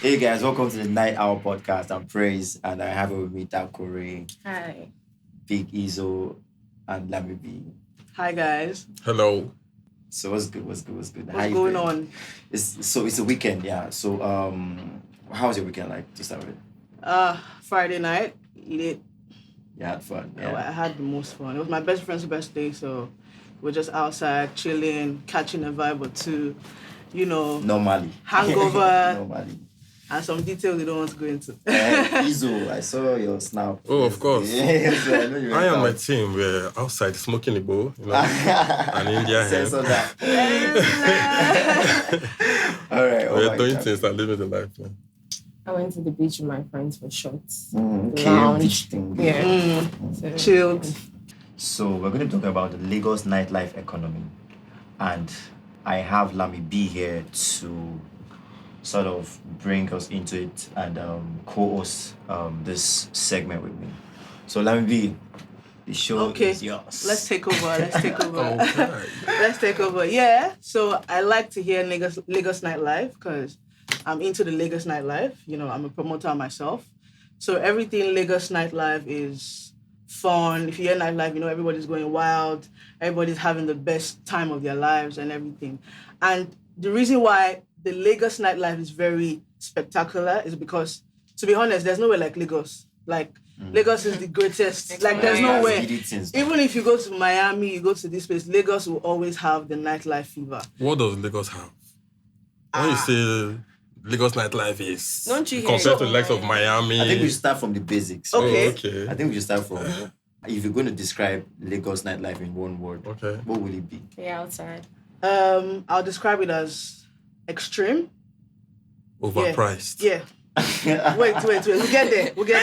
Hey guys, welcome to the Night Hour podcast. I'm Praise, and I have with me Takore, Hi. Big Izo, and Lami B. Hi guys. Hello. So what's good? How What's you going been? on? It's a weekend, yeah. So how was your weekend like to start with? Friday night, lit. You had fun, I yeah. had the most fun. It was my best friend's birthday, so we're just outside chilling, catching a vibe or two, Normally. hangover Normally. and some details we don't want to go into. Izo, I saw your snap. Oh, of course. yesterday. So I know you I went and my out. team were outside smoking a bowl, and India Sense hemp. of that. All right. We're doing things and living the life, man. I went to the beach with my friends for shots. Okay, Lounge. beach thing. Yeah. So, Chilled. So we're going to talk about the Lagos nightlife economy, and I have Lami B here to sort of bring us into it and co-host this segment with me. So Lami B, the show Okay. is yours. Let's take over. Okay. Let's take over. Yeah. So I like to hear Lagos nightlife because I'm into the Lagos nightlife. I'm a promoter myself. So everything Lagos nightlife is fun. If you hear nightlife, everybody's going wild. Everybody's having the best time of their lives and everything. And the reason why the Lagos nightlife is very spectacular is because, to be honest, there's nowhere like Lagos. Like, Lagos is the greatest. Like, there's nowhere. Even if you go to Miami, you go to this place, Lagos will always have the nightlife fever. What does Lagos have? When you say Lagos nightlife is Don't you hear compared it? to the likes of Miami. I think we should start from the basics. Okay. Okay. I think we should start from, if you're going to describe Lagos nightlife in one word, Okay. what will it be? yeah, outside. I'll describe it as extreme. Overpriced. Yeah. Wait. We'll get there. Oh, okay.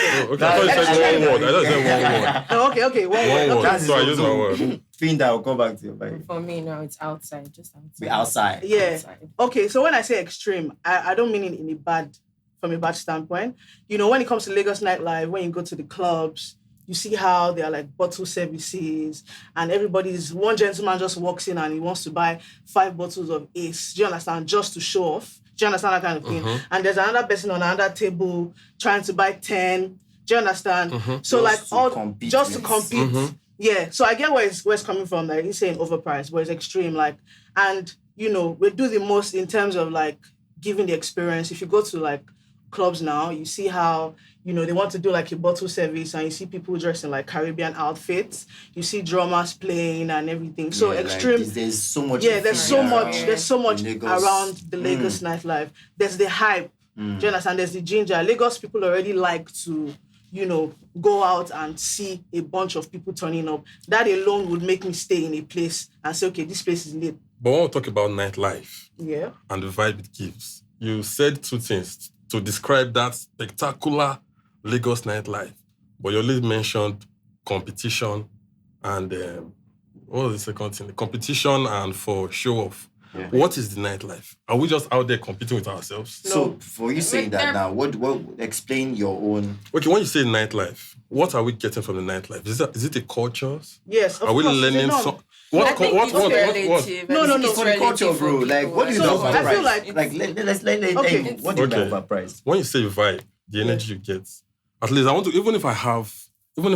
I thought you said one word. I thought you said one word. No, okay. One One word. word. Okay. So I use my word. Thing that will come back to your mind. For me, no, it's outside. Just outside. Be outside. Yeah. Outside. Okay, so when I say extreme, I don't mean it from a bad standpoint. When it comes to Lagos nightlife, when you go to the clubs, you see how there are like bottle services and one gentleman just walks in and he wants to buy 5 bottles of Ace. Do you understand? Just to show off. Do you understand that kind of thing? And there's another person on another table trying to buy 10. Do you understand? So just to compete. Yeah, so I get where it's coming from. Like he's saying overpriced, but it's extreme. Like, and we do the most in terms of like giving the experience. If you go to like clubs now, you see how they want to do like a bottle service, and you see people dressed in like Caribbean outfits. You see drummers playing and everything. So Yeah, extreme. Like, there's so much. Yeah, there's so much. Yeah. There's so much Lagos. around the Lagos nightlife. There's the hype. Do you understand? There's the ginger. Lagos people already like to, go out and see a bunch of people turning up. That alone would make me stay in a place and say, okay, this place is lit. But when we talk about nightlife Yeah. and the vibe it gives, you said 2 things to describe that spectacular Lagos nightlife. But you only mentioned competition and what was the second thing? Competition and for show off. Yeah. What is the nightlife? Are we just out there competing with ourselves? So for you saying that now, what explain your own? Okay, when you say nightlife, what are we getting from the nightlife? Is it a culture? Yes, of Are we course. learning No. some? I What? think it's relative. No, It's for the relative culture, for bro. Like, people. what do you So, mean I feel overpriced? like- Let's Okay. what do you mean Okay. overpriced? When you say vibe, the energy you get, at least I want to. Even if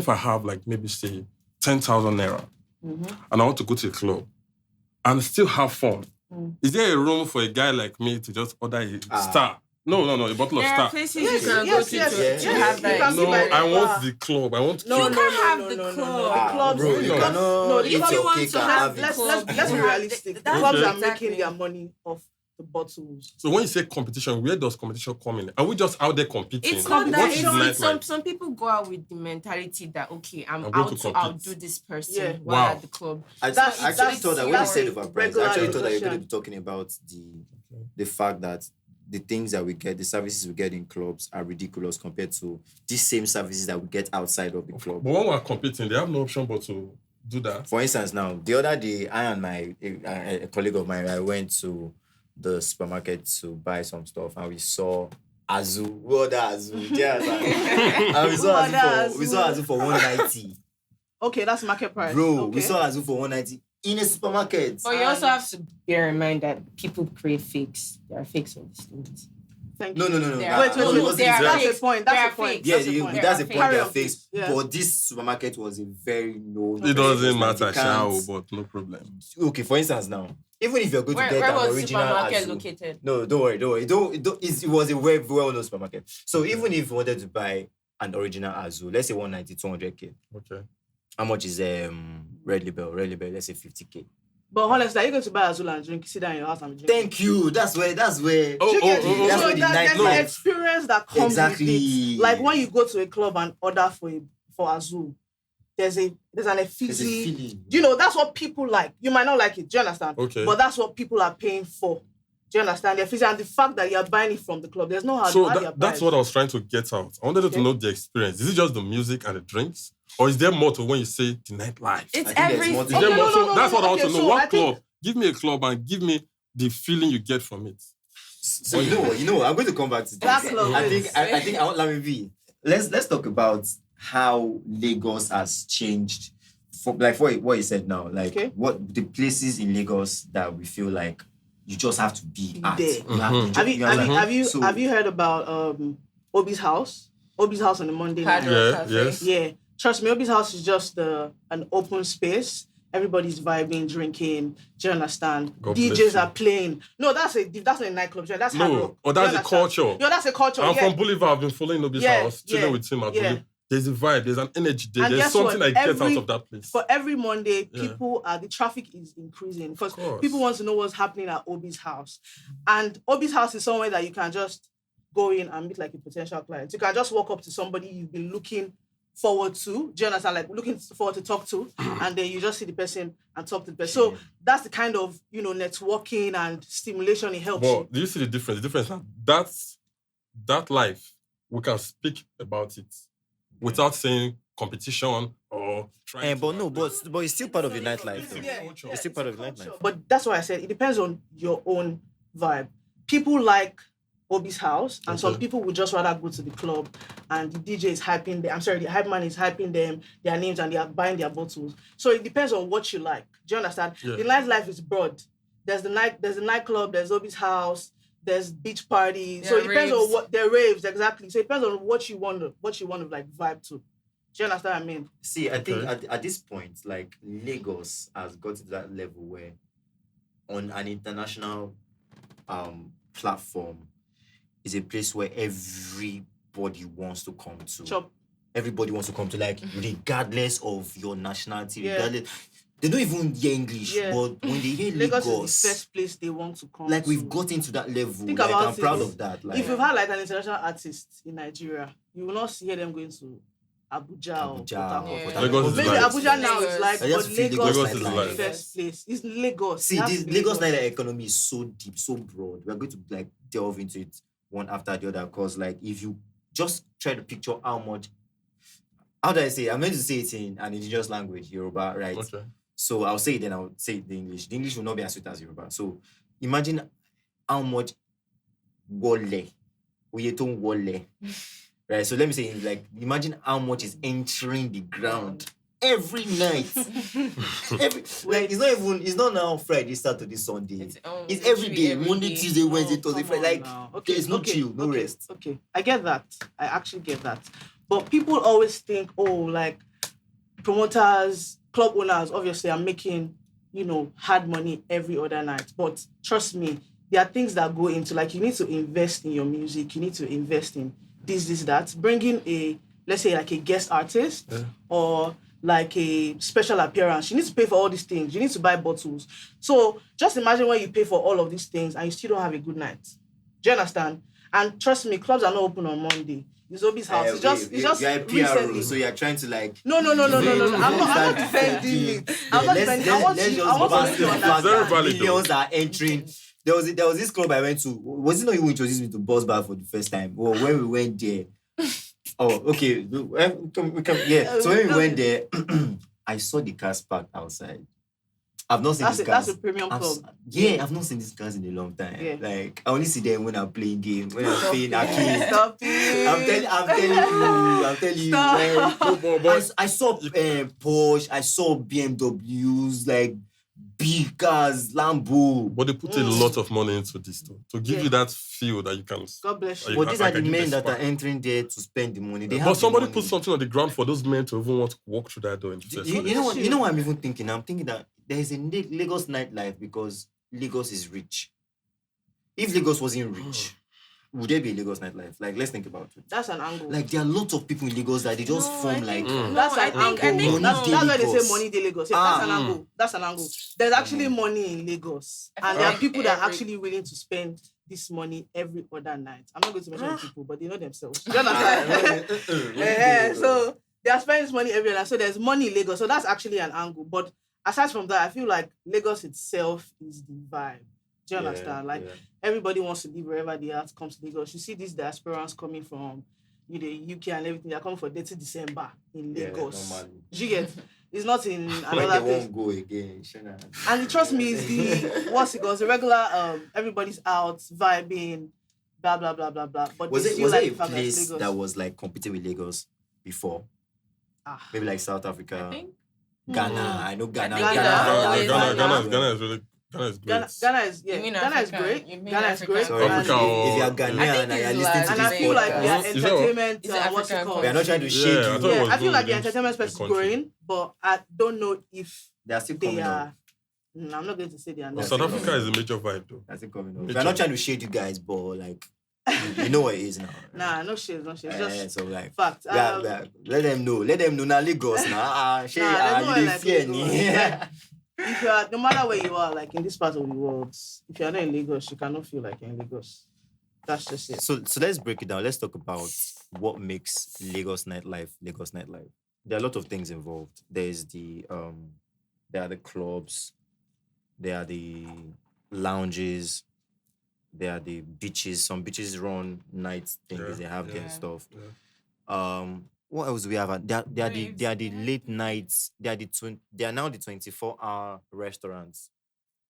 I have like maybe say 10,000 naira, and I want to go to a club and still have fun. Is there a room for a guy like me to just order a star? No, a bottle of There are star. places Yes, you can yes, go yes, to yes. to have You that. can No, be like- I want the club. I want No, cute. You can't have the club. The clubs, bro, the you clubs- cannot no, the eat clubs- your want cake to and have have the it. let's be Yeah, realistic. The that's clubs are exactly. making their money off the bottles. So when you say competition, where does competition come in? Are we just out there competing? It's not What that. is It's nightlife? some people go out with the mentality that okay, I'm going out to to compete. outdo this person Yeah. while Wow. at the club. I That's- actually that's- thought that when you that's said a overpriced, I regular actually thought that you were discussion. going to be talking about the fact that the things that we get, the services we get in clubs are ridiculous compared to these same services that we get outside of the club. But when we're competing, they have no option but to do that. For instance, now, the other day, I and a colleague of mine, I went to the supermarket to buy some stuff and we saw Azu. We ordered Azu. Yeah, and we saw Azu for 190. Okay, that's market price. Bro, okay. we saw Azu for 190 in a supermarket. But you also have to bear in mind that people create fakes. There are fakes on the streets. Thank No, you. no, no, no. They that- are- Wait, no, wait, it wait. wasn't they are exact- That's fake. the point. They That's are the point. fake. Yeah, That's the point. that's the point. Carry They're on, fake. please. Yeah. But this supermarket was a very known. It doesn't Like, matter, you can't- shao, but no problem. Okay, for instance, now, even if you're going to Where get an was original supermarket Azu, located? no, don't worry. It was a very well-known supermarket. So even if you wanted to buy an original Azu, let's say 190, 200k, Okay. how much is Red Label? Red Label, let's say 50k. But honestly, are you going to buy Azul and drink? Sit down in your house and drink. Thank you. That's where. Oh, That's You get it? That's So where the there's an nightlife. experience that comes Exactly. with it. Like when you go to a club and order for Azul, there's an There's a effigy. feeling. You know, that's what people like. You might not like it. Do you understand? Okay. But that's what people are paying for. Do you understand? The effigy and the fact that you're buying it from the club. There's no how So how you're that's buying what I was trying to get out. I wanted you to Okay. know the experience. Is it just the music and the drinks? Or is there more to when you say the nightlife? It's I think there's everything. more to Is there Okay, more? no, So no, no, that's no. what I want to Okay, know. so What I think- club? Give me a club and give me the feeling you get from it. So you know, I'm going to come back to this. That club I is- think I want let me be. Let's talk about how Lagos has changed. For what you said now, like Okay. what the places in Lagos that we feel like you just have to be at. There. You have to Have you you understand? So- have you heard about Obi's house? Obi's house on the Monday Hard night. Rock Yeah, Cafe. yes. Yeah, trust me, Obi's house is just an open space. Everybody's vibing, drinking. Do you understand? God bless DJs you. are playing. No, that's not a nightclub. That's hard No, rock. or Do you that's a understand? culture. Yeah, that's a culture. I'm yeah. from Boulevard. I've been following Obi's Yeah, house, chilling yeah, with him at yeah. Boulevard. There's a vibe, there's an energy there. And There's guess something what? I get Every- out of that place. For every Monday, Yeah. people the traffic is increasing because course. people want to know what's happening at Obi's house. And Obi's house is somewhere that you can just go in and meet like a potential client. You can just walk up to somebody you've been looking forward to. Do you understand? Like looking forward to talk to, and then you just see the person and talk to the person. So that's the kind of networking and stimulation it helps But you. do you see the difference? The difference is that life, we can speak about it without saying competition or trying. But no, but it's still part of the nightlife. Though. Yeah, It's still part of the nightlife. But that's why I said it depends on your own vibe. People like Obi's house, and some Okay. people would just rather go to the club and the DJ is hyping them. I'm sorry, the hype man is hyping them, their names, and they are buying their bottles. So it depends on what you like. Do you understand? Yeah. The nightlife is broad. There's a nightclub, there's Obi's house, there's beach parties. So There it are depends on raves. what their raves, exactly. So it depends on what you want to like vibe to. Do you understand what I mean? See, I think Okay. at this point, like Lagos has got to that level where on an international platform is a place where everybody wants to come to. Chop. Everybody wants to come to, like, regardless of your nationality, Yeah. regardless. They don't even hear English, Yeah. but when they hear Lagos Lagos, is the first place they want to come like to. we've gotten to that level. Think Like, about I'm proud it. of that. Like If you've had like an international artist in Nigeria, you will not hear them going to Abuja or Port Abuja, Harcourt. Yeah. Lagos is Maybe life. Abuja now is like, I but just feel Lagos, Lagos is is the life. first place. It's Lagos. See, It has this to be Lagos nightlife economy is so deep, so broad. We're going to like delve into it one after the other. Cause like if you just try to picture how do I say it? I'm going to say it in an indigenous language, Yoruba, right? Okay. So I'll say it, then I'll say it in English. The English will not be as sweet as Yoruba. So imagine how much wole, oyeton wole, right? So let me say it like, imagine how much is entering the ground every night. Like it's not now Friday, Saturday, Sunday. It's every day, Monday, Tuesday, Wednesday, Thursday, Friday. Like there's no chill, no rest. Okay, I get that. I actually get that. But people always think, like promoters, club owners, obviously are making, hard money every other night. But trust me, there are things that go into, like, you need to invest in your music. You need to invest in this, that. Bringing let's say like a guest artist or like a special appearance. You need to pay for all these things. You need to buy bottles. So just imagine when you pay for all of these things and you still don't have a good night. Do you understand? And trust me, clubs are not open on Monday. It's Obi's house. It's just you're a PRO, recently. so you're trying to like. No. I'm not defending it. I'm not defending. I want you to understand. Very valid. Millions are entering. There was this club I went to. Was it not you who introduced me to Buzz Bar for the first time? Or when we went there. Oh, okay. We come. Yeah. So when we went there, I saw the cars parked outside. I've not seen these cars. That's a premium club. I've not seen these cars in a long time. Yeah. Like I only see them when I'm playing game, when I'm playing arcade. Stop it. I'm telling you. Stop. When I saw Porsche, I saw BMWs, like big cars, Lambo. But they put a lot of money into this though, to give you that feel that you can. God bless you. But these I are the can give men the that are spark. entering there to spend the money. They But have somebody the put money. something on the ground for those men to even want to walk through that door. You know what I'm even thinking? I'm thinking that there is a Lagos nightlife because Lagos is rich. If Lagos wasn't rich, would there be a Lagos nightlife? Like, let's think about it. That's an angle. Like, there are lots of people in Lagos that they just form like. That's an angle. That's why they Lagos. say money de Lagos. Yeah, that's an angle. That's an angle. There's actually money in Lagos, and there are people that are actually willing to spend this money every other night. I'm not going to mention people, but they know themselves. You understand? So they are spending this money every other night. So there's money in Lagos. So that's actually an angle. But aside from that, I feel like Lagos itself is the vibe. Do you understand? Like everybody wants to live wherever the art comes to Lagos. You see these diasporans coming from the UK and everything. They're coming for 30 December in Lagos. Do you get? It's not in another place. Won't go again. And trust me, it's the regular everybody's out vibing, blah blah blah blah blah. But was they it still was like it a the fact place Lagos. that was like competing with Lagos before? Maybe like South Africa. I think. Ghana. I know Ghana. Ghana is really. Ghana is great. Ghana is You mean Ghana is Africa? great. You mean Ghana is Africa? great. Sorry, And Africa if you are I Ghanaian think and you're it's listening to like- this I feel like podcast, their Is that- entertainment, Is it what's it African called? we are not trying to shade Yeah, I you. thought it was I feel like the within entertainment space the is country. growing, but I don't know if They are still they coming up. are. I'm not going to say they are Well, not. South Africa is a major vibe though. That's still coming up. Major. We're not trying to shade you guys, but like you know what it is now. Nah, no shit, no shit. Just So like fact. let them know. Let them know now Lagos now. there's You no dey like fear Lagos. me. If you are, no matter where you are, like in this part of the world, if you are not in Lagos, you cannot feel like you're in Lagos. That's just it. So let's break it down. Let's talk about what makes Lagos nightlife Lagos nightlife. There are a lot of things involved. There's there are the clubs, there are the lounges, there are the beaches. Some beaches run night things. They have their stuff. What else do we have? They are the late nights. They are now the 24-hour restaurants.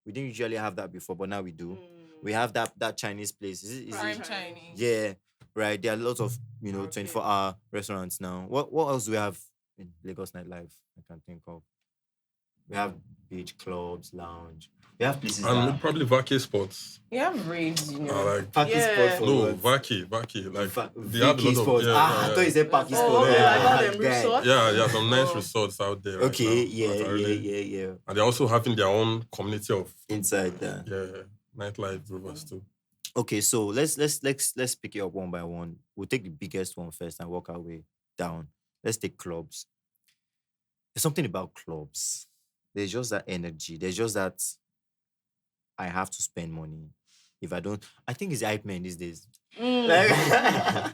We didn't usually have that before, but now we do. We have that Chinese place. Is Prime it? Chinese. Yeah, right. There are lots of 24-hour restaurants now. What else do we have in Lagos nightlife? I can think of. We have beach clubs, lounge. We have places. And probably Vaki spots. You have raves, Like Party Yeah. spot for no, what? Vaki. Like Vicky they have a lot of spots. I thought you said party Oh, spot. okay, like all Ah, them guy. resorts. Yeah, some nice Oh. resorts out there. Right Okay, now that are really- yeah. And they're also having their own community of Inside that. nightlife rovers too. Okay, so let's pick it up one by one. We'll take the biggest one first and work our way down. Let's take clubs. There's something about clubs. There's just that energy. There's just that I have to spend money. If I don't, I think it's the hype men these days. Like, I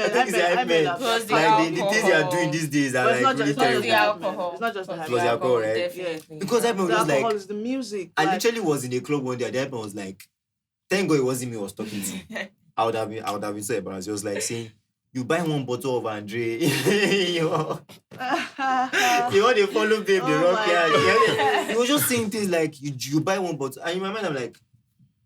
think it's the hype men. Plus the Like the things they are alcohol. doing these days are But it's like not really just the terrible. alcohol. It's not just the Plus alcohol. the alcohol, right? Definitely. Because hype men The was alcohol like, is the music. I like- literally was in a club one day and the hype man was like, thank God it wasn't me I was talking to. I would have been so embarrassed. He was like saying, you buy one bottle of Andre, you want to follow babe, the Oh rock my here. He was just saying things like, you buy one bottle. And in my mind, I'm like,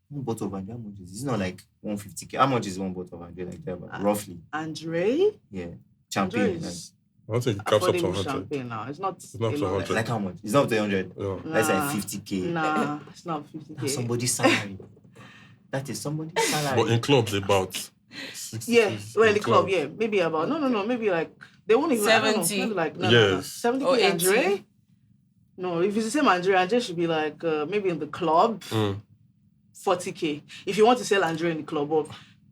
one bottle of Andre, how much is it? It's not like 150k. How much is one bottle of Andre like that? But roughly. Andre? Yeah. Andre Champagne. is I don't think it caps up to affordable 100. champagne now. It's not. not a to lot. 100. Like how much? It's not up to 100. Yeah. Let's say Nah. 50k. Nah, it's not 50k. That's somebody's salary. That is somebody's salary. But in clubs about 60. Yeah, well, in the club, yeah, maybe about no, maybe like they won't even 70. maybe like no, Yes. 70k Or 80. Andre. No, if it's the same Andre should be like maybe in the club 40k. If you want to sell Andre in the club, but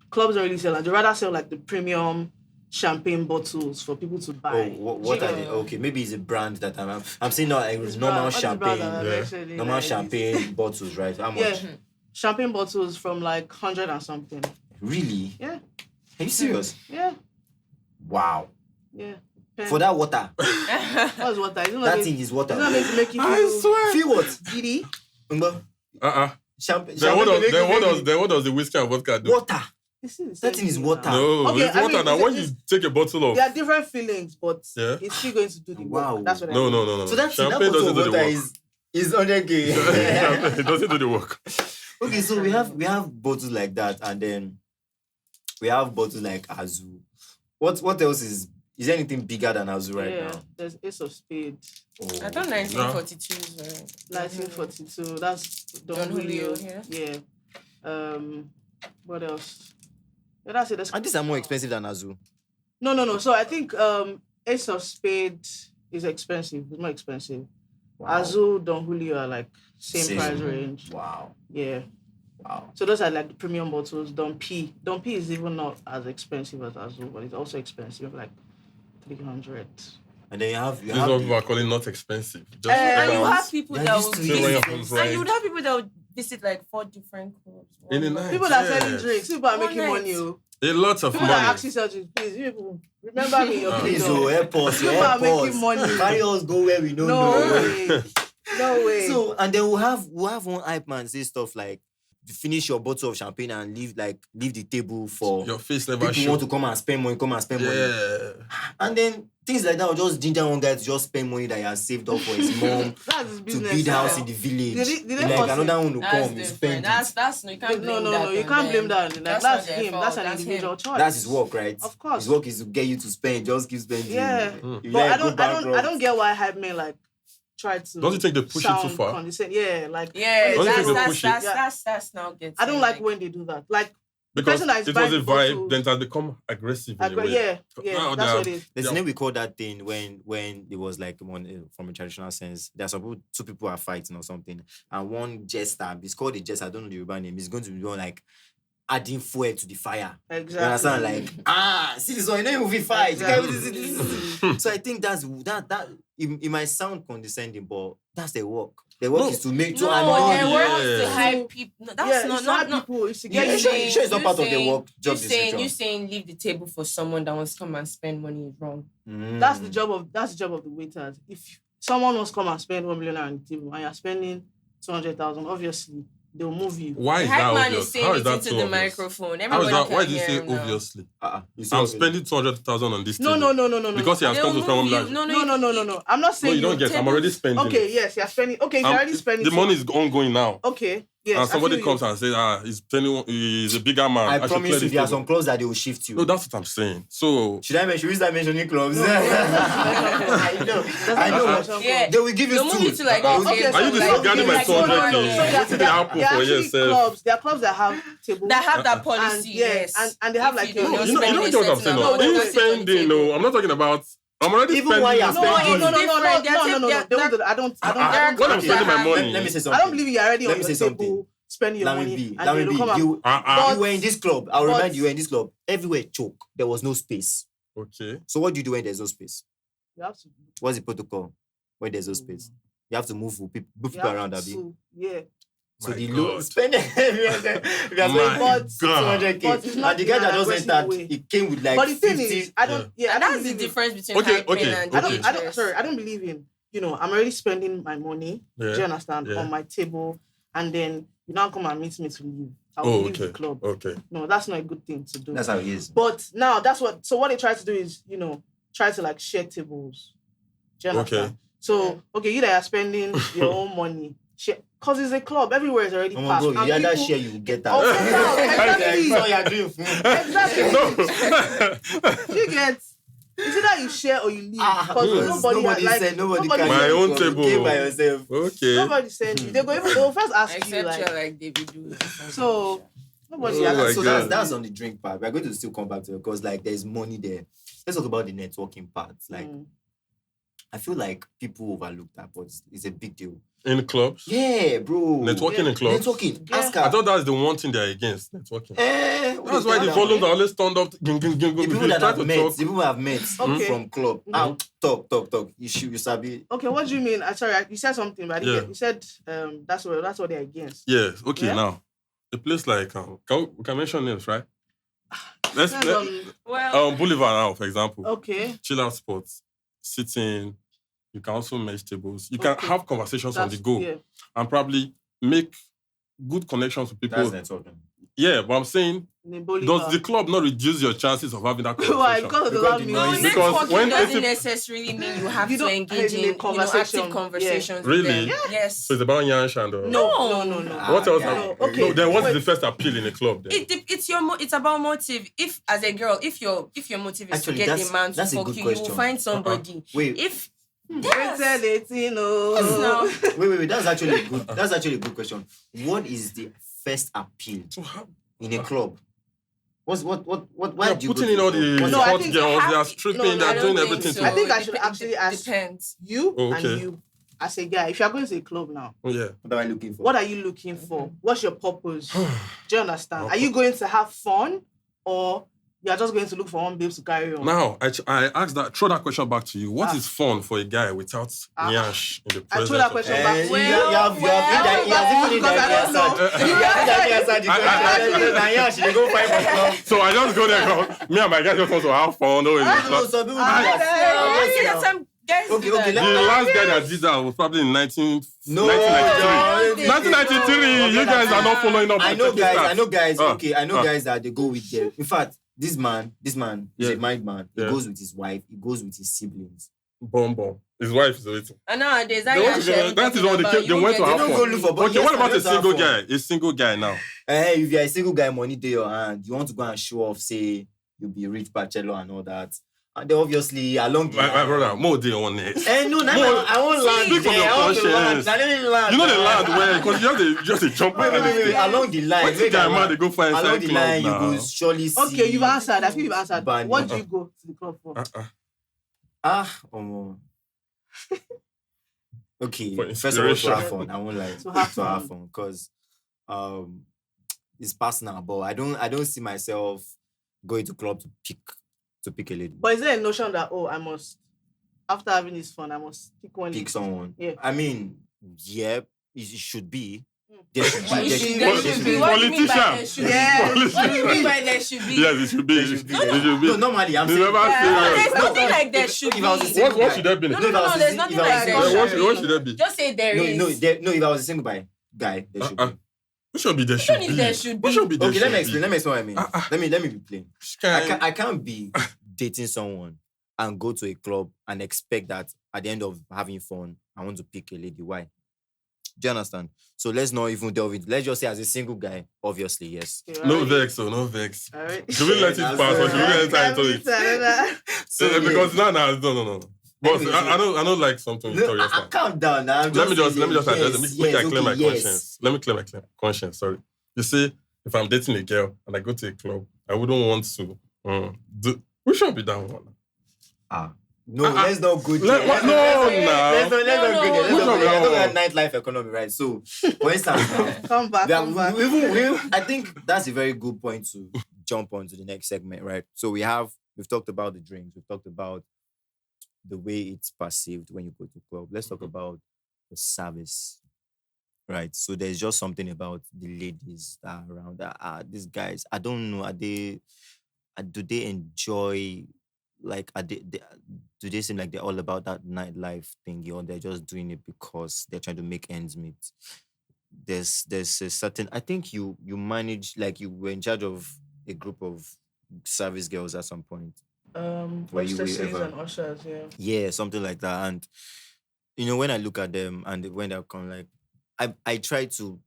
clubs don't really sell Andre. Rather sell like the premium champagne bottles for people to Oh, buy. what are they? Okay, maybe it's a brand that I'm seeing now. It was normal What is the brand that champagne. I'm Yeah. actually Normal like? champagne bottles, right? How much? Yeah, champagne bottles from like 100 and something. Really? Yeah, Are you serious? yeah, Wow. yeah. For that water, What's water? It's not that going- thing is water. It's not going to make you I feel swear. Feel what? giddy. Umba, Oh, champagne. Then what champagne does make you what does the whiskey and vodka do? water? This is the That same thing is thing water. now. No, Okay, it's I water mean, now. it's- When you take a bottle of There are different feelings, but Yeah. it's still going to do the Wow. work. That's what I no, mean. no, no, no. So that Champagne bottle doesn't of do the water work. is 100k. Champagne, it doesn't do the work. Okay, so we have bottles like that, and then we have bottles like Azu. What else is Is there anything bigger than Azu right Yeah, now? there's Ace of Spades. Oh. I thought 1942 is 1942. That's Don Julio, yeah. Yeah. What else? Yeah, that's it. And these are more expensive than Azu. No. So I think Ace of Spades is expensive. It's more expensive. Wow. Azu, Don Julio are like same price range. Wow. Yeah. Wow. So those are like the premium bottles. Don P is even not as expensive as Azu, but it's also expensive, like 300. And then you This is have what people are calling not expensive. Just And you Well, have people they're that used will to it. visit, Right. and you would have people that would visit like 4 different clubs. In the One night. night. People that are Yes. selling drinks, people are One making night. money. Oh. a lot of People that money. actually sell drinks, please, you people, remember me in your Please, kingdom. help us. People are making money. Carry us go where we don't No know. way. No way. So, and then we'll have one hype man say stuff like, finish your bottle of champagne and leave the table for Your face never people show. want to come and spend money, Yeah. And then things like that will just ginger one guy to just spend money that he has saved up for his mom That's his to business. build house yeah. in the village. Did they Like force another him? one will That's come, you different. spend That's no, you can't blame No, that. you on can't blame them. that on them. That's That's not their him. fault. That's an That's individual him. choice. That's his work, right? Of course. His work is to get you to spend, just keep spending. Yeah. If you But like, I go don't bankrupt. get why hype men like try to. Don't you think they push it too sound far? condescending. Yeah, like Yeah, Don't you think they that's push it? that's now getting. I don't like when they do that. Like the Because person that is it was buying a the vibe, bottle- then it has become aggressive. In a way. yeah, Now that's they what it is. There's Yeah. a name we call that thing when it was like one from a traditional sense. There's two people are fighting or something, and one jester, it's called a jester, I don't know the Yoruba name, is going to be one like adding fuel to the fire. Exactly. You understand? Like, see this one, you know you will fight. Exactly. So I think that it might sound condescending, but that's their work. Their work is to make to No, annoy their you. work is to Yeah. hype people. No, that's Yeah, not it's not not. people. It's to Yeah, get you sure it's not part of their work job description. You saying leave the table for someone that wants to come and spend money is wrong. That's the job of the waiters. If someone wants to come and spend 1 million on the table and you're spending 200,000, obviously they'll move you. Why The is hype that man is obvious? saying How is it that into so the obvious? microphone. How is Everybody that? can Why did you hear say him now. obviously? You see I'm what- spending 200,000 on this No, table. no. Because he has They'll come to spend move 1 you. million. No. I'm not No, saying you don't get. I'm already spending. Okay, it. yes, you're spending. Okay, if you're already spending. The money is ongoing now. Okay, yes. And somebody I feel comes and says, he's spending. He's a bigger man. I should promise clear you, this there are table." some clubs that they will shift you. No, that's what I'm saying. So Should we start mentioning clubs? You. I know. Yeah. They will give you They'll move you tools. to like Oh, a okay, table. Are you disregarding my like 200K? yeah. What did they happen There are for actually yourself? clubs. There are clubs that have tables. That have that and policy, yes. and they have If like you don't, a- they'll You know spend what a I'm certain saying? amount. No, They'll in sit on the spending, table. no, I'm not talking about. I'm already Even spending. while you're No, spending. no. different. They're They won't do that. I don't. There are when I'm clubs spending that my have- money. Let me say I something. don't believe you're already Let on me your say table something. spending your Let money. me be. and Let me they be. don't come You, and- you were in this club. I'll But- remind you, you were in this club. Everywhere choke. There was no space. Okay. So what do you do when there's no space? You have to. What's the protocol when there's no space? You have to move people You people have around, to Abi. sue. Yeah. So My the God. low spend if you are spending My God. 200K. But it's not And the guy in that an just aggressive entered, way. it came with like But the thing 50. is, I don't. Yeah, I And don't that's the believe in- difference between Okay, hype men okay, and I don't. waitress. Sorry, I don't believe in. I'm already spending my money. Yeah. Do you understand? Yeah. On my table, and then you now come and meet me to leave. I will Oh, leave the okay. club. Okay. No, that's not a good thing to do. That's how it is. But now that's what. So what they try to do is, try to like share tables. Do you understand? Okay. So you that are spending your own money, share, cause it's a club. Everywhere is already Oh my passed. God, and you either people- share, you get Oh, that. exactly. That's all you're doing. Exactly. You get. It's either you share or you leave. Because Nobody said nobody can. My own You table. came by yourself. Okay. Nobody said you. They'll first ask you Except like. you're like David do. So nobody. Oh my So God. that's on the drink part. We're going to still come back to it because like there's money there. Let's talk about the networking part. Like I feel like people overlook that, but it's a big deal. In clubs? Yeah, bro. Networking in clubs? Networking. Yeah. Ask her. I thought that's the one thing they're against, networking. That's why the volume. volumes are always turned up. Ging, ging, ging, The ging. people They that try have to met, talk. the people have met Okay. from club. Talk. You sabi. Okay, what do you mean? Sorry, you said something, but I didn't Yeah. get. You said that's what they're against. Yes. Okay. Yeah? Now, a place like we can mention names, right? Depends on- Well, Boulevard now, for example. okay. Chill out spots, sitting. You can also match tables. You can Okay. have conversations on the That's- go, Yeah. and probably make good connections with people. That's networking. Yeah, but I'm saying, does the club not reduce your chances of having that conversation? Why? Because of the loud No, music. Because networking when doesn't 80 necessarily mean you have You to don't engage have a in conversation. active conversations Really? with them. Yes. So it's about Yansh and... No. What else? No, okay. No, then what's Wait. the first appeal in a club then? It's about motive. If as a girl, if your motive is Actually, to get that's- a man to that's a fuck good you, you will question. find somebody. Wait. If Yes. yes, now, Wait. That's actually good. That's actually a good question. What is the first appeal in a club? Why They're do you putting go in to all a club? the No, I hot think girls, you they are have- stripping, no, they're I doing don't everything think to so. I think I It should dep- actually ask depends. you Oh, and okay. you as a guy. If you are going to a club now, Yeah. What am I looking for? what are you looking for? What's your purpose? Do you understand? Are you going to have fun, or you are just going to look for one babe to carry on? Now, I asked that, throw that question back to you. What is fun for a guy without Nyash in the I presence throw that of question him? back. You have because I don't know. So I just go there, me and my guys just want to have fun. No, Some people do that. I see that some guys Okay, do okay, that. the last guy that did that was probably in 1993. No, 1993, you guys are not following up. I with know checking guys. stats. I know guys. Okay, I know Ah. guys that they go with them. In fact, this man is Yeah. a married man. He Yeah. goes with his wife. He goes with his siblings. Bomb. His wife is waiting. And nowadays, that That is what they went to have don't fun. go look for boys. Okay, Yes, what about they a don't have single fun. guy? A single guy now. If you're a single guy, money to your hand, you want to go and show off, say you'll be a rich bachelor and all that. And then obviously along the My brother, more day on it. No, I won't land Speak from there. your I want to land. conscience. Let me land. You know the land where, because just a jump. Wait. Along the line, What's the guy man they go find along inside the club line, you now? will surely see. Okay, you've answered. I think you've answered. Bunny. What do you go to the club for? Okay, For first of all, to inspiration. have fun. I won't lie. To have To have fun. fun, because it's personal, but I don't see myself going to club to pick a lady. But is there a notion that, I must, after having this fun, I must pick one Pick lady? someone. Yeah. I mean, yeah, it should be. Mm. There should be. There There should should there be. should be. What do you mean by there should be? Yes. What do you mean by there should be? Yes, it should be. There It should be. should be. No, normally I'm You saying. never say No, that. there's nothing like there should If I was a be. single What guy- should that be? No, there's nothing If I was like a there single What guy- should that be? Just say there is. If I was a single guy, there should be. Who should be there? Which one is there should Who be? should be there? Okay, let me explain what I mean. Let me be plain. Can I can't be dating someone and go to a club and expect that at the end of having fun, I want to pick a lady. Why? Do you understand? So let's not even delve into. Let's just say as a single guy, obviously, yes. No vex, no vex. All right. Should we let it pass or should we enter into it? So Because no. But Anyway, I don't like something you tell your fan. calm down now. Let me just address it. Yes, Make I clear my yes. conscience. Let me clear my conscience. Sorry. You see, if I'm dating a girl and I go to a club, I wouldn't want to do. We shouldn't be that one. No, let's not go there. Let's not go there. Let's not go there. Which one we Let's are not nightlife economy, right? So, for instance, now, Come back. I think that's a very good point to jump on to the next segment, right? So we've talked about the drinks, we've talked about the way it's perceived when you go to club. Let's talk about the service, right? So there's just something about the ladies that are around. These guys, I don't know, do they enjoy, like, do they seem like they're all about that nightlife thingy, or they're just doing it because they're trying to make ends meet? There's a certain, I think you manage, like you were in charge of a group of service girls at some point. Were you Hostesses ever- and ushers, yeah. Yeah, something like that. And when I look at them and when they come, like, I try to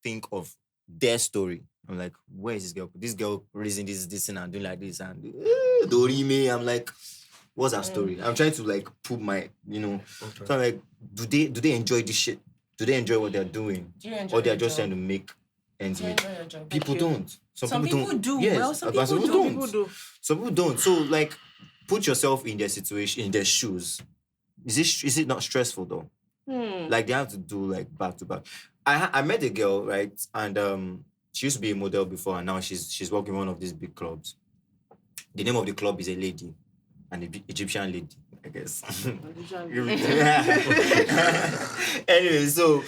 think of their story. I'm like, where is this girl? This girl raising this and doing like this and Dorime. I'm like, what's her story? I'm trying to like put my, Okay. So I'm like, do they enjoy this shit? Do they enjoy what they're doing? Do you enjoy Or they're your just job? trying to make ends Do you meet? enjoy your job? People don't. Some people do. Yes, Well, some but people do. don't. People do. Some people don't. So like, put yourself in their situation, in their shoes. Is it not stressful though? Like they have to do like back to back. I met a girl, right? And she used to be a model before, and now she's working in one of these big clubs. The name of the club is a lady, an Egyptian lady, I guess. Anyway, so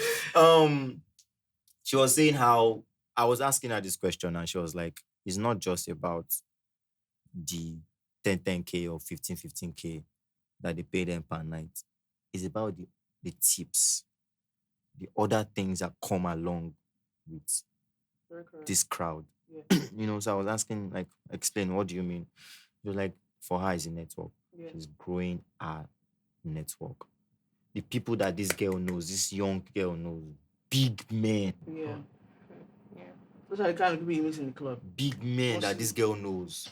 she was saying how I was asking her this question, and she was like, it's not just about the 10K or 15K that they pay them per night. It's about the tips, the other things that come along with Very correct. this crowd. Yeah. You know, so I was asking, like, explain, what do you mean? You're like, for her is a network. Yeah. She's growing her network. The people that this girl knows, this young girl knows, big men. Yeah. Yeah. Those are the kind of people you meet in the club. Big men that Awesome. this girl knows.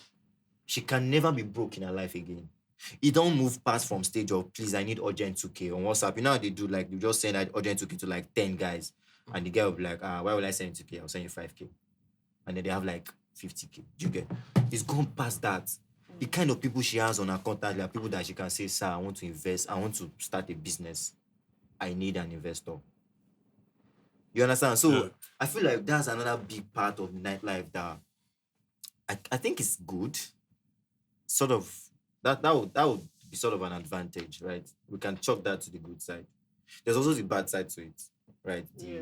She can never be broke in her life again. It don't move past from stage of, please, I need urgent 2K on WhatsApp. You know how they do, like, you just send that urgent 2K to like 10 guys. And the guy will be like, why will I send you 2K? I'll send you 5K. And then they have like 50K. Do you get? It's gone past that. The kind of people she has on her contact, like people that she can say, sir, I want to invest. I want to start a business. I need an investor. You understand? So Yeah. I feel like that's another big part of nightlife that I think is good. Sort of that would be sort of an advantage, right? We can chalk that to the good side. There's also the bad side to it, right? Yeah.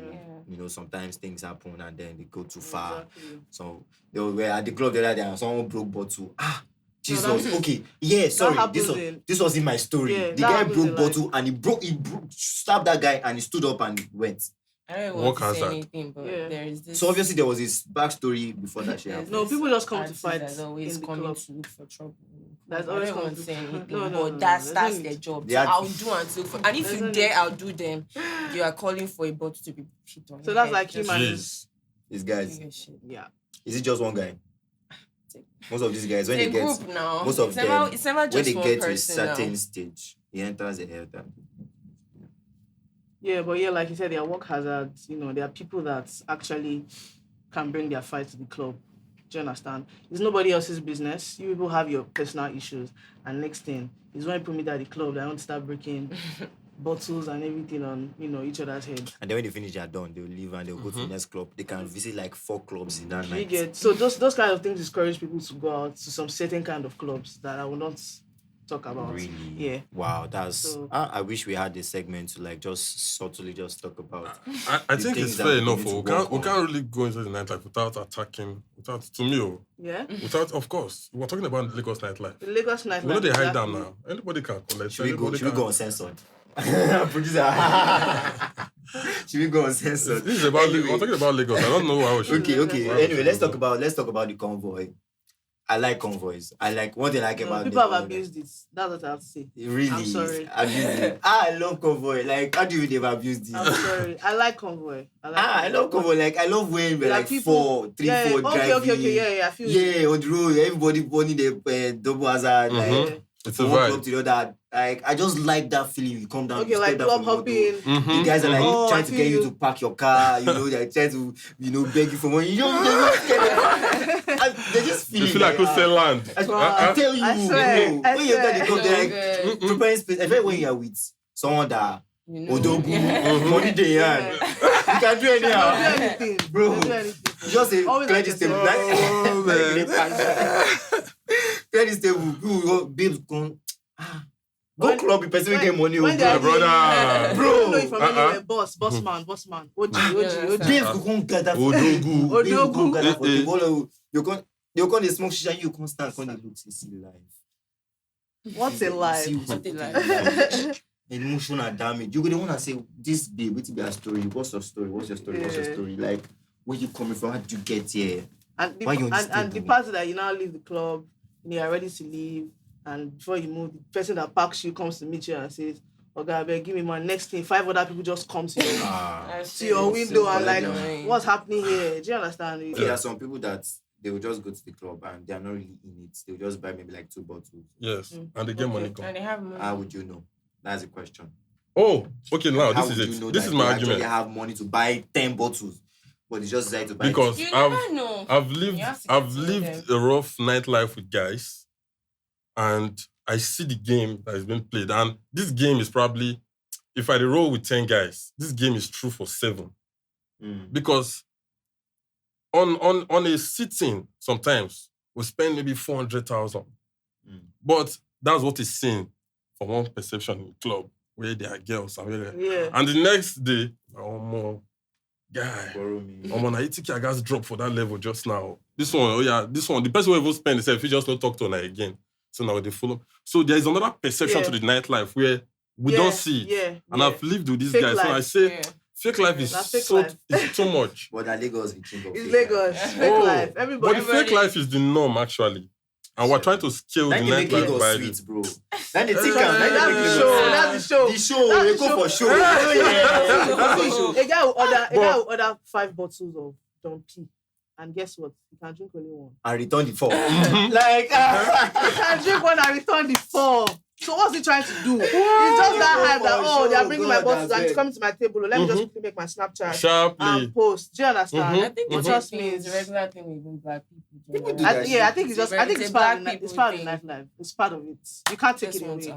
You know, sometimes things happen and then they go too far. Exactly. So they were at the club the other day and someone broke bottle. Jesus, that's- okay. Yeah, sorry. happens This was in my story. Yeah, the that guy happens broke in life. bottle and he broke, stabbed that guy and he stood up and went. I don't Work want to say hazard. anything, but Yeah. there is this. So obviously there was this backstory before that shit happened. No, people just come to artist fight that's always in the coming club. to look for trouble. That's I always don't come want to- to say anything, No, but no, that's there's no their need. job. They So are- I'll do until and if There's you no dare, need. I'll do them. You are calling for a bottle to be hit on. So your that's head. like him Just and do his. These guys. your shit. Yeah. Is it just one guy? Most of these guys, when It's they a get group now. most of it's them, never, it's never when just they one get to a person certain now. stage, he enters the health and Yeah, but yeah, like you said, there are work hazards. You know, there are people that actually can bring their fight to the club. Do you understand? It's nobody else's business. You people have your personal issues. And next thing is when people meet at the club, they want to start breaking bottles and everything on, you know, each other's head. and then when they finish, they're done. They'll leave and they'll go to the next club. They can visit like 4 clubs in that You night. get so those kind of things discourage people to go out to some certain kind of clubs that I will not talk about. Really? Yeah. Wow, that's. So- I wish we had this segment to like just subtly just talk about. I The think things it's that fair we enough. need to We work can't on. really go into the nightlife without attacking, to me, Yeah. without, of course, we're talking about Lagos nightlife. The Lagos nightlife. We know they hide them exactly. now. Anybody can collect. Should we go? anybody Should we can- go uncensored? Producer. Should we go uncensored? This is about. Anyway. We're talking about Lagos. I don't know how we should. Okay. Why Anyway, should let's we talk about the convoy. I like convoys. I like one thing I like No, about people the have abused it. That's what I have to say. Really, I'm sorry. abused it. I love convoy. Like, how do you they've abused I'm it? sorry. I like convoy. I love convoy. Like, I love when we're There are like people- 3, yeah, 4 okay, driving. yeah, I feel you. Yeah, on the road, everybody burning the double hazard. Mhm. Like, It's from a one vibe. club to the other. Like, I just like that feeling. You come down, Okay, you like step down club from the motor. hopping. Mhm, The guys are like Oh, trying I to feel get you you. to park your car. You know, they're trying to, beg you for money. You don't they just feel You feel like you sell land. I tell you, I swear, bro, I when you're swear. at the club, they're like So good. preparing space. Especially when you're with someone that You know. Odogu, Yeah. money day, Yeah. you can do Don't do anyhow. anything. Bro. Don't do anything. You just say Always clear like this table. yourself. Clear this table. People, babes, go When- club with person who get money. when oh, they are bro. brother. Bro. I don't know you from Uh-uh. anywhere. Bossman. OG. Babes go come gather for Odogu. Babes go come Odogu. gather for table. You come dey smoke shisha, you come stand, come dey look, see life. What's a lie? See What a life. Emotional damage. You go dey wanna say, this babe, wetin be her story? What's your story? What's your Yeah. story? Like, where you coming from? How did you get here? And Why you on this the table? party that you now leave the club, you are ready to leave, and before you move, the person that parks you comes to meet you and says, "Okay, I beg, give me money." Next thing, 5 other people just come to you. That's To your it. window so and like, annoying. what's happening here? Do you understand? Okay, there are some people that they will just go to the club and they are not really in it. They will just buy maybe like 2 bottles. Yes, Mm. and they get money And come. they have money. How would you know? That's the question. Oh, okay. Now How this would is you know it. This that is they my actually argument have money to buy 10 bottles, but they just decide to buy because You never know. I've lived You have to get I've to know lived a rough nightlife with guys, and I see the game that is being played. And this game is probably, if I roll with 10 guys, this game is true for 7. Mm. Because on a sitting, sometimes we spend maybe 400,000. Mm. But that's what is seen from one perception in the club, where there are girls and where Yeah. and the next day, oh more guy. Borrow me. I'm on a I gas drop for that level just now. This one, the person who even spend himself, he just not talk to her again. So now they follow. So there is another perception Yeah. to the nightlife where we Yeah, don't see it. Yeah. And yeah. I've lived with these Fake guys. So I life. say, Yeah. Fake life is That's fake so life. it's too much. But that Lagos the king of It's fake Lagos. life. Fake life. But Everybody. the fake life is the norm actually. And we're trying to scale the Then they make nightlife Lagos by sweet, bro. Then they think That's the show. That's the show. The show, That's they the go show. for show. Yeah. A guy will order 5 bottles of Don P. And guess what? You can drink only one. And return the 4. You can drink one and return the 4. So what's he trying to do? It's just that hype that, they are bringing my bottles and it's coming to my table. Let me just quickly make my Snapchat sharply. and post. Do you understand? I think But it's trust just me, it's a regular thing with even black people. People do I that think shit. it's part of the nightlife. It's part of it. You can't take it away.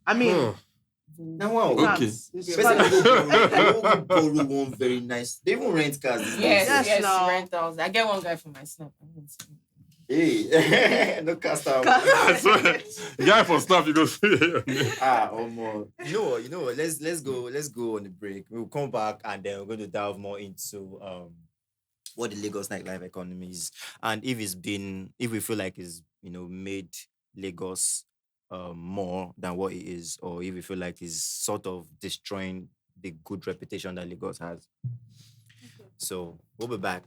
I mean, Now, wow. you can't. Okay. It's part of Especially it. they borrow one very nice. They even rent cars. these days. Yes, no. rentals. I get one guy for my snap. I'm gonna say. Hey, no cast out. I swear. Guy for stuff you go see. Almost. You know what? Let's go on the break. We'll come back and then we're going to delve more into what the Lagos nightlife economy is, and if we feel like it's made Lagos more than what it is, or if we feel like it's sort of destroying the good reputation that Lagos has. So we'll be back.